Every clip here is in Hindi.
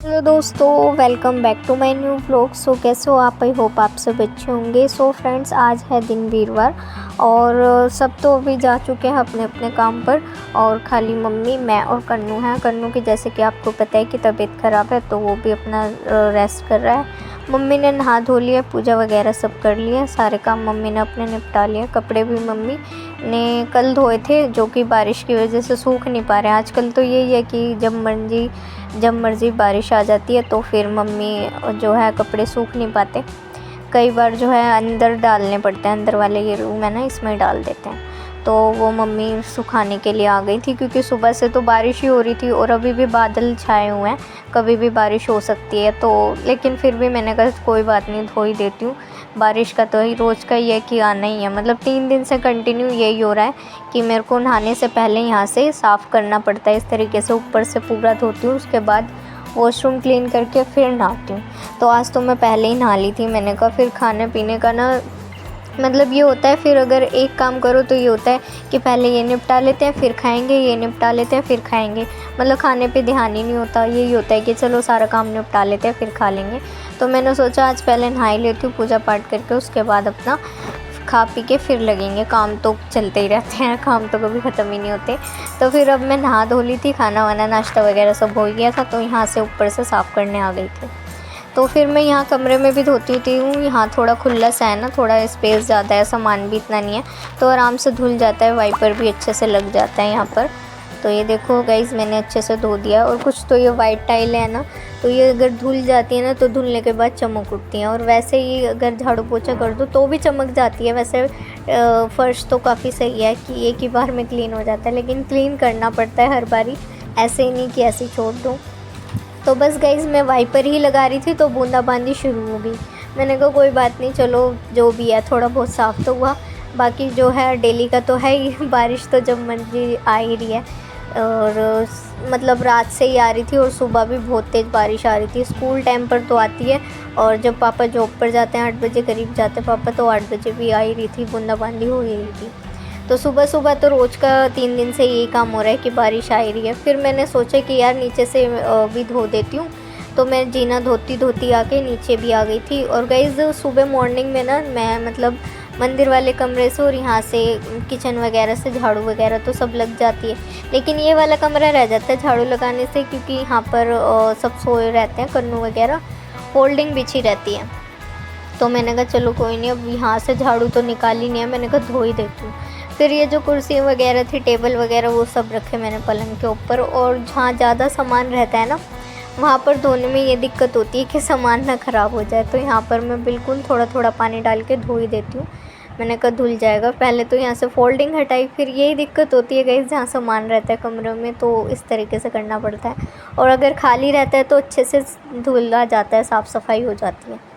हेलो दोस्तों, welcome back to my new vlog. So कैसे हो आप? आई होप आप सब अच्छे होंगे। सो फ्रेंड्स, आज है दिन वीरवार और सब तो अभी जा चुके हैं अपने अपने काम पर और खाली मम्मी, मैं और कन्नू हैं। कन्नू की जैसे कि आपको पता है कि तबीयत ख़राब है तो वो भी अपना रेस्ट कर रहा है। मम्मी ने नहा धो लिया, पूजा वगैरह सब कर लिया, सारे काम मम्मी ने अपने निपटा लिया। कपड़े भी मम्मी ने कल धोए थे जो कि बारिश की वजह से सूख नहीं पा रहे हैं। आजकल तो यही है कि जब मर्ज़ी बारिश आ जाती है तो फिर मम्मी जो है कपड़े सूख नहीं पाते। कई बार जो है अंदर डालने पड़ते हैं, अंदर वाले ये रूम है ना, इसमें डाल देते हैं। तो वो मम्मी सुखाने के लिए आ गई थी क्योंकि सुबह से तो बारिश ही हो रही थी और अभी भी बादल छाए हुए हैं, कभी भी बारिश हो सकती है। तो लेकिन फिर भी मैंने कहा कोई बात नहीं, धो ही देती हूँ। बारिश का तो ही रोज़ का ही है कि आना ही है, मतलब 3 दिन से कंटिन्यू यही हो रहा है कि मेरे को नहाने से पहले यहाँ से साफ़ करना पड़ता है। इस तरीके से ऊपर से पूरा धोती हूँ, उसके बाद वॉशरूम क्लीन करके फिर नहाती हूँ। तो आज तो मैं पहले ही नहा ली थी। मैंने कहा फिर खाने पीने का ना, मतलब ये होता है फिर अगर एक काम करो तो ये होता है कि पहले ये निपटा लेते हैं फिर खाएंगे, ये निपटा लेते हैं फिर खाएंगे, मतलब खाने पे ध्यान ही नहीं होता। यही होता है कि चलो सारा काम निपटा लेते हैं फिर खा लेंगे। तो मैंने सोचा आज पहले नहा ही लेती हूँ पूजा पाठ करके, उसके बाद अपना खा पी के फिर लगेंगे। काम तो चलते ही रहते हैं, काम तो कभी ख़त्म ही नहीं होते। तो फिर अब मैं नहा धो ली थी, खाना वाना नाश्ता वगैरह सब हो गया था, तो यहाँ से ऊपर से साफ़ करने आ गई थी। तो फिर मैं यहाँ कमरे में भी धोती हूँ। यहाँ थोड़ा खुला सा है ना, थोड़ा स्पेस ज़्यादा है, सामान भी इतना नहीं है, तो आराम से धुल जाता है। वाइपर भी अच्छे से लग जाता है यहाँ पर। तो ये देखो गाइज़, मैंने अच्छे से धो दिया। और कुछ तो ये वाइट टाइल है ना, तो ये अगर धुल जाती है ना तो धुलने के बाद चमक उठती हैं। और वैसे ही अगर झाड़ू पोछा कर दो तो भी चमक जाती है। वैसे फ़र्श तो काफ़ी सही है कि एक ही बार में क्लीन हो जाता है, लेकिन क्लीन करना पड़ता है हर बारी, ऐसे ही नहीं कि ऐसे ही छोड़ दूँ। तो बस गाइज़, मैं वाइपर ही लगा रही थी तो बूंदाबांदी शुरू हो गई। मैंने कहा कोई बात नहीं, चलो जो भी है थोड़ा बहुत साफ़ तो हुआ, बाकी जो है डेली का तो है ही। बारिश तो जब मर्जी आ ही रही है और मतलब रात से ही आ रही थी और सुबह भी बहुत तेज़ बारिश आ रही थी। स्कूल टाइम पर तो आती है और जब पापा जॉब पर जाते हैं 8 बजे करीब जाते हैं पापा, तो 8 बजे भी आ ही रही थी, बूंदाबांदी हो ही रही थी। तो सुबह सुबह तो रोज़ का 3 दिन से यही काम हो रहा है कि बारिश आ ही रही है। फिर मैंने सोचा कि यार नीचे से भी धो देती हूँ, तो मैं जीना धोती धोती आके नीचे भी आ गई थी। और गाइज़ सुबह मॉर्निंग में ना मैं मतलब मंदिर वाले कमरे से और यहाँ से किचन वगैरह से झाड़ू वगैरह तो सब लग जाती है, लेकिन ये वाला कमरा रह जाता है झाड़ू लगाने से, क्योंकि यहाँ पर सब सोए रहते हैं, कन्नू वगैरह, फोल्डिंग बिछी रहती है। तो मैंने कहा चलो कोई नहीं, अब यहाँ से झाड़ू तो निकाली नहीं है, मैंने कहा धो ही देती हूँ। फिर ये जो कुर्सी वगैरह थी, टेबल वगैरह, वो सब रखे मैंने पलंग के ऊपर। और जहाँ ज़्यादा सामान रहता है ना, वहाँ पर धोने में ये दिक्कत होती है कि सामान ना ख़राब हो जाए, तो यहाँ पर मैं बिल्कुल थोड़ा थोड़ा पानी डाल के धो ही देती हूँ। मैंने कहा धुल जाएगा। पहले तो यहाँ से फोल्डिंग हटाई, फिर यही दिक्कत होती है गाइस, जहाँ सामान रहता है कमरों में तो इस तरीके से करना पड़ता है। और अगर खाली रहता है तो अच्छे से धुला जाता है, साफ़ सफाई हो जाती है।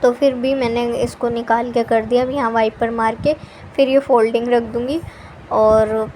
तो फिर भी मैंने इसको निकाल के कर दिया। अब यहाँ वाइपर मार के फिर ये फोल्डिंग रख दूँगी। और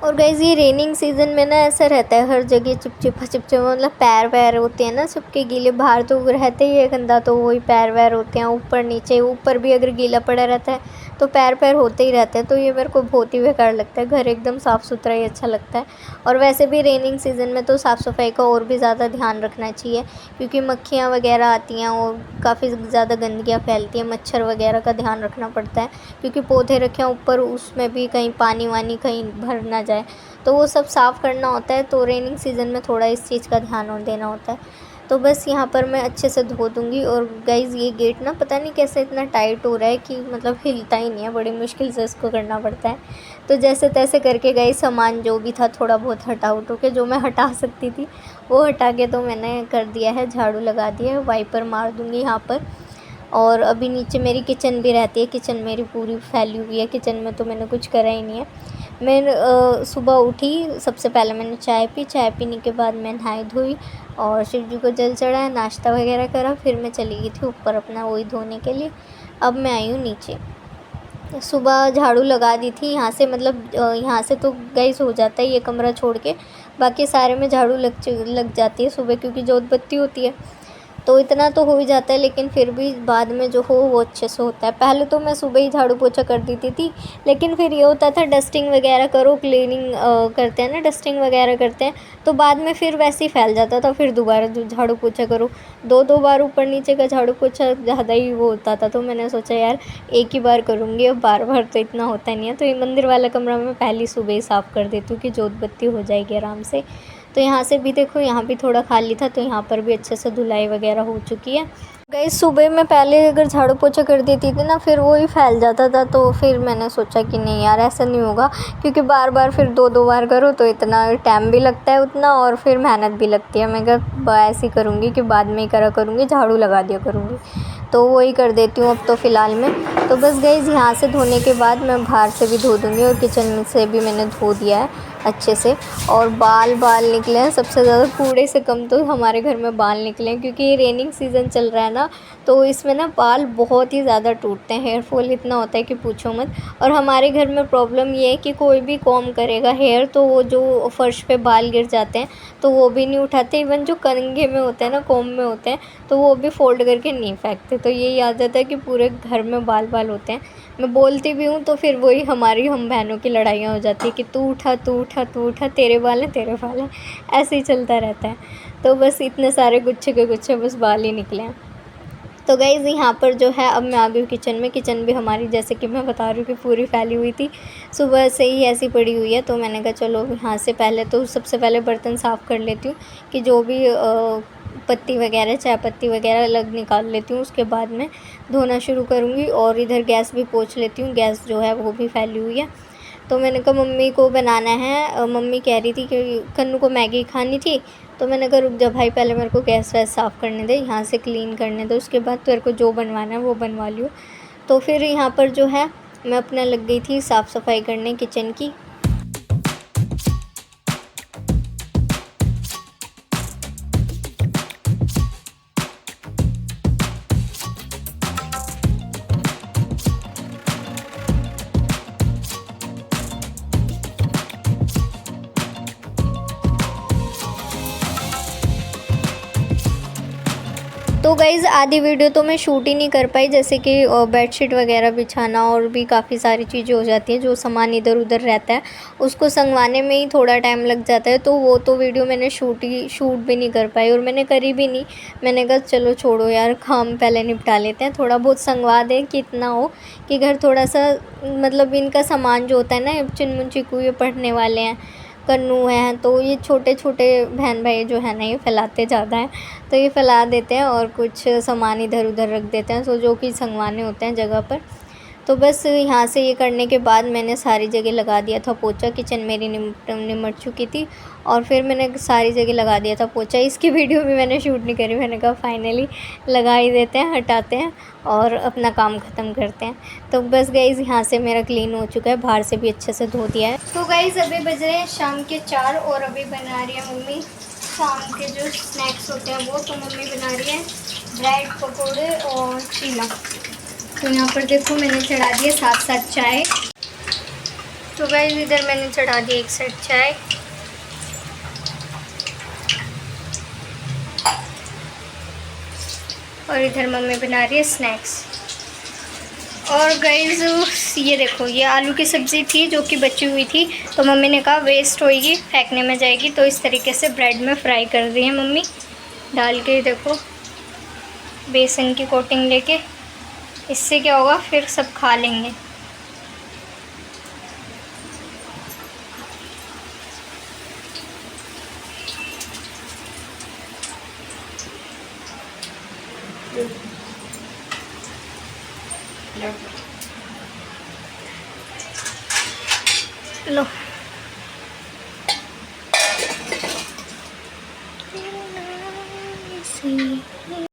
गाइज़ ये रेनिंग सीज़न में ना ऐसा रहता है, हर जगह चिपचिपा चिपचिपा, मतलब पैर वैर होते हैं ना सबके गीले। बाहर तो रहते ही है गंदा, तो वही पैर वैर होते हैं, ऊपर नीचे, ऊपर भी अगर गीला पड़ा रहता है तो पैर पैर होते ही रहते हैं। तो ये मेरे को बहुत ही बेकार लगता है। घर एकदम साफ़ सुथरा ही अच्छा लगता है। और वैसे भी रेनिंग सीज़न में तो साफ़ सफाई का और भी ज़्यादा ध्यान रखना चाहिए, क्योंकि मक्खियाँ वगैरह आती हैं और काफ़ी ज़्यादा गंदगियाँ फैलती हैं। मच्छर वगैरह का ध्यान रखना पड़ता है, क्योंकि पौधे रखे हैं ऊपर, उसमें भी कहीं पानी वानी कहीं भर ना जाए, तो वो सब साफ़ करना होता है। तो रेनिंग सीज़न में थोड़ा इस चीज़ का ध्यान देना होता है। तो बस यहाँ पर मैं अच्छे से धो दूँगी। और गाइज़ ये गेट ना पता नहीं कैसे इतना टाइट हो रहा है कि मतलब हिलता ही नहीं है, बड़ी मुश्किल से इसको करना पड़ता है। तो जैसे तैसे करके गाइज़ सामान जो भी था थोड़ा बहुत हटा उठो के, जो मैं हटा सकती थी वो हटा के तो मैंने कर दिया है, झाड़ू लगा दिया है, वाइपर मार दूँगी यहाँ पर। और अभी नीचे मेरी किचन भी रहती है, किचन मेरी पूरी फैली हुई है, किचन में तो मैंने कुछ करा ही नहीं है। मैं सुबह उठी, सबसे पहले मैंने चाय पी, चाय पीने के बाद मैं नहाई धोई और शिव जी को जल चढ़ाया, नाश्ता वगैरह करा, फिर मैं चली गई थी ऊपर अपना वही धोने के लिए। अब मैं आई हूँ नीचे। सुबह झाड़ू लगा दी थी यहाँ से, मतलब यहाँ से तो गाइस हो जाता है ये कमरा छोड़ के, बाकी सारे में झाड़ू लग जाती है सुबह, क्योंकि जोत बत्ती होती है। तो इतना तो हो ही जाता है, लेकिन फिर भी बाद में जो हो वो अच्छे से होता है। पहले तो मैं सुबह ही झाड़ू पोछा कर देती थी, लेकिन फिर ये होता था डस्टिंग वगैरह करो, क्लीनिंग करते हैं ना, डस्टिंग वगैरह करते हैं, तो बाद में फिर वैसे ही फैल जाता था, फिर दोबारा झाड़ू पोछा करो। दो बार ऊपर नीचे का झाड़ू पोछा ज़्यादा ही वो होता था, तो मैंने सोचा यार एक ही बार करूँगी, अब बार बार तो इतना होता नहीं है। तो ये मंदिर वाला कमरा मैं पहली सुबह ही साफ़ कर देती हूँ कि जोत बत्ती हो जाएगी आराम से। तो यहाँ से भी देखो, यहाँ भी थोड़ा खाली था, तो यहाँ पर भी अच्छे से धुलाई वगैरह हो चुकी है। गाइस सुबह में पहले अगर झाड़ू पोछा कर देती थी ना, फिर वो ही फैल जाता था, तो फिर मैंने सोचा कि नहीं यार ऐसा नहीं होगा, क्योंकि बार बार फिर दो बार करो तो इतना टाइम भी लगता है उतना, और फिर मेहनत भी लगती है। मैं कहा ऐसे ही करूँगी कि बाद में ही करा करूँगी, झाड़ू लगा दिया करूँगी, तो वही कर देती हूँ अब तो फ़िलहाल में। तो बस गाइस यहाँ से धोने के बाद मैं बाहर से भी धो दूँगी, और किचन में से भी मैंने धो दिया है अच्छे से। और बाल निकले हैं सबसे ज़्यादा, कूड़े से कम तो हमारे घर में बाल निकले हैं, क्योंकि ये रेनिंग सीज़न चल रहा है ना, तो इसमें ना बाल बहुत ही ज़्यादा टूटते हैं, हेयर फॉल इतना होता है कि पूछो मत। और हमारे घर में प्रॉब्लम ये है कि कोई भी कॉम करेगा हेयर, तो वो जो फर्श पे बाल गिर जाते हैं तो वो भी नहीं उठाते, इवन जो कंघे में होते हैं ना, कॉम में होते हैं, तो वो भी फोल्ड करके नहीं फेंकते। तो यही आदत है कि पूरे घर में बाल होते हैं। मैं बोलती भी हूँ तो फिर वही हम बहनों की लड़ाइयाँ हो जाती है कि तू उठा तू उठा तू उठा, तेरे बाल हैं, ऐसे ही चलता रहता है। तो बस इतने सारे गुच्छे के गुच्छे बस बाल ही निकले हैं। तो गाइज़ यहाँ पर जो है अब मैं आ गई हूँ किचन में। किचन भी हमारी जैसे कि मैं बता रही हूँ कि पूरी फैली हुई थी, सुबह से ही ऐसी पड़ी हुई है। तो मैंने कहा चलो यहाँ से पहले तो सबसे पहले बर्तन साफ़ कर लेती हूँ, कि जो भी पत्ती वगैरह चाय पत्ती वगैरह अलग निकाल लेती हूँ, उसके बाद मैं धोना शुरू करूँगी। और इधर गैस भी पोंछ लेती हूँ, गैस जो है वो भी फैली हुई है। तो मैंने कहा मम्मी को बनाना है, मम्मी कह रही थी कि कन्नू को मैगी खानी थी, तो मैंने कहा रुक जा भाई, पहले मेरे को गैस वैस साफ़ करने दे, यहाँ से क्लीन करने दे, उसके बाद तेरे को जो बनवाना है वो बनवा लियो। तो फिर यहाँ पर जो है मैं अपना लग गई थी साफ़ सफाई करने किचन की। तो गाइज़ आधी वीडियो तो मैं शूट ही नहीं कर पाई, जैसे कि बेडशीट वगैरह बिछाना और भी काफ़ी सारी चीज़ें हो जाती हैं, जो सामान इधर उधर रहता है उसको संगवाने में ही थोड़ा टाइम लग जाता है। तो वो तो वीडियो मैंने शूट भी नहीं कर पाई, और मैंने करी भी नहीं। मैंने कहा चलो छोड़ो यार, काम पहले निपटा लेते हैं, थोड़ा बहुत संगवा दें कि इतना हो कि घर थोड़ा सा, मतलब इनका सामान जो होता है ना, चिनमुन चिकू ये पढ़ने वाले हैं, कन्नू हैं, तो ये छोटे छोटे बहन भाई जो है ना, ये फैलाते ज़्यादा हैं, तो ये फैला देते हैं और कुछ सामान इधर उधर रख देते हैं, तो जो कि संगवाने होते हैं जगह पर। तो बस यहाँ से ये करने के बाद मैंने सारी जगह लगा दिया था पोछा। किचन मेरी निमट चुकी थी, और फिर मैंने सारी जगह लगा दिया था पोछा। इसकी वीडियो भी मैंने शूट नहीं करी, मैंने कहा फाइनली लगा ही देते हैं, हटाते हैं और अपना काम ख़त्म करते हैं। तो बस गाइज़ यहाँ से मेरा क्लीन हो चुका है, बाहर से भी अच्छे से धो दिया है। तो गाइज़ अभी बज रहे हैं शाम के 4, और अभी बना रही है मम्मी शाम के जो स्नैक्स होते हैं वो। तो मम्मी बना रही है ब्रेड पकोड़े और चीला। तो यहाँ पर देखो मैंने चढ़ा दिया साथ साथ चाय। तो गाइस इधर मैंने चढ़ा दी एक सेट चाय, और इधर मम्मी बना रही है स्नैक्स। और गाइस ये देखो, ये आलू की सब्ज़ी थी जो कि बची हुई थी, तो मम्मी ने कहा वेस्ट होएगी, फेंकने में जाएगी, तो इस तरीके से ब्रेड में फ्राई कर रही है मम्मी डाल के। देखो बेसन की कोटिंग लेके, इससे क्या होगा फिर सब खा लेंगे। लो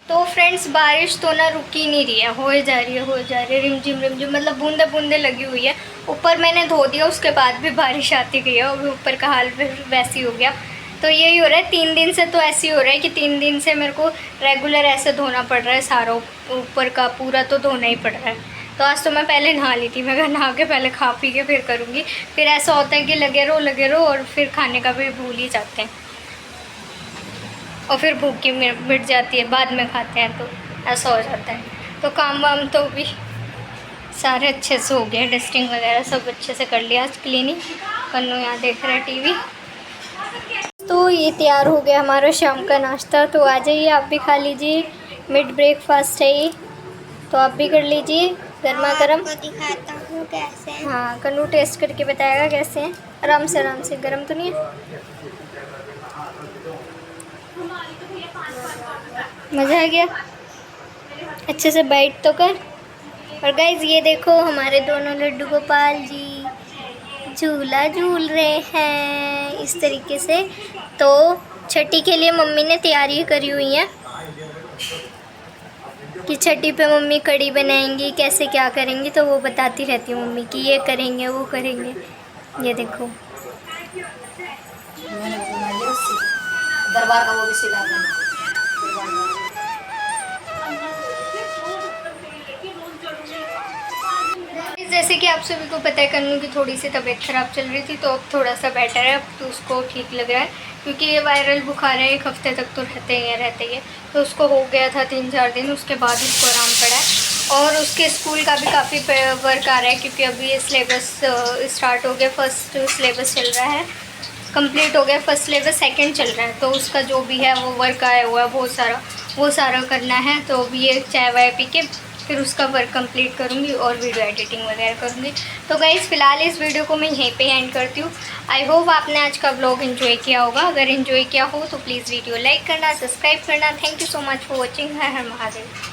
तो फ्रेंड्स बारिश तो ना रुक ही नहीं रही है, हो जा रही है रिमझिम मतलब बूंदे बूंदे लगी हुई है। ऊपर मैंने धो दिया, उसके बाद भी बारिश आती गई है, और ऊपर का हाल फिर वैसे ही हो गया। तो यही हो रहा है 3 दिन से, तो ऐसे ही हो रहा है कि 3 दिन से मेरे को रेगुलर ऐसे धोना पड़ रहा है, सारा ऊपर का पूरा तो धोना ही पड़ रहा है। तो आज तो मैं पहले नहा ली थी, मैं कहा नहा के पहले खा पी के फिर करूँगी। फिर ऐसा होता है कि लगे रहो और फिर खाने का भी भूल ही जाते हैं। और फिर भूख की मिट जाती है, बाद में खाते हैं तो ऐसा हो जाता है। तो काम वाम तो भी सारे अच्छे से हो गए, डस्टिंग वगैरह सब अच्छे से कर लिया, आज क्लीनिंग। कन्नू यहाँ देख रहा है टीवी। तो ये तैयार हो गया हमारा शाम का नाश्ता। तो आ जाइए, आप भी खा लीजिए, मिड ब्रेकफास्ट है ये, तो आप भी कर लीजिए गर्मा गर्म। दिखाता हूँ कैसे। हाँ, कन्नू टेस्ट करके बताएगा कैसे हैं। आराम से, गर्म तो नहीं है? मज़ा आ गया? अच्छे से बाइट तो कर। और गाइज ये देखो, हमारे दोनों लड्डू गोपाल जी झूला झूल रहे हैं इस तरीके से। तो छठी के लिए मम्मी ने तैयारी करी हुई है कि छठी पे मम्मी कड़ी बनाएंगी, कैसे क्या करेंगी, तो वो बताती रहती है मम्मी कि ये करेंगे वो करेंगे। ये देखो दरबार का वो भी सिला देना। जैसे कि आप सभी को पता है, कन्नू की थोड़ी सी तबीयत ख़राब चल रही थी, तो अब थोड़ा सा बेटर है, अब तो उसको ठीक लग रहा है। क्योंकि ये वायरल बुखार है, 1 हफ्ते तक तो रहते ही है। तो उसको हो गया था 3-4 दिन, उसके बाद उसको आराम पड़ा है। और उसके स्कूल का भी काफ़ी वर्क आ रहा है, क्योंकि अभी ये सिलेबस स्टार्ट हो गया। फर्स्ट सिलेबस चल रहा है, कंप्लीट हो गया फर्स्ट सिलेबस, सेकंड चल रहा है। तो उसका जो भी है वो वर्क आया हुआ है बहुत सारा, वो सारा करना है। तो अभी ये चाय वाय पी के फिर उसका वर्क कंप्लीट करूँगी और वीडियो एडिटिंग वगैरह करूँगी। तो गाइस फ़िलहाल इस वीडियो को मैं यहीं पे एंड करती हूँ। आई होप आपने आज का व्लॉग एंजॉय किया होगा। अगर एंजॉय किया हो तो प्लीज़ वीडियो लाइक करना, सब्सक्राइब करना। Thank you so much for watching. Her her Mahadev.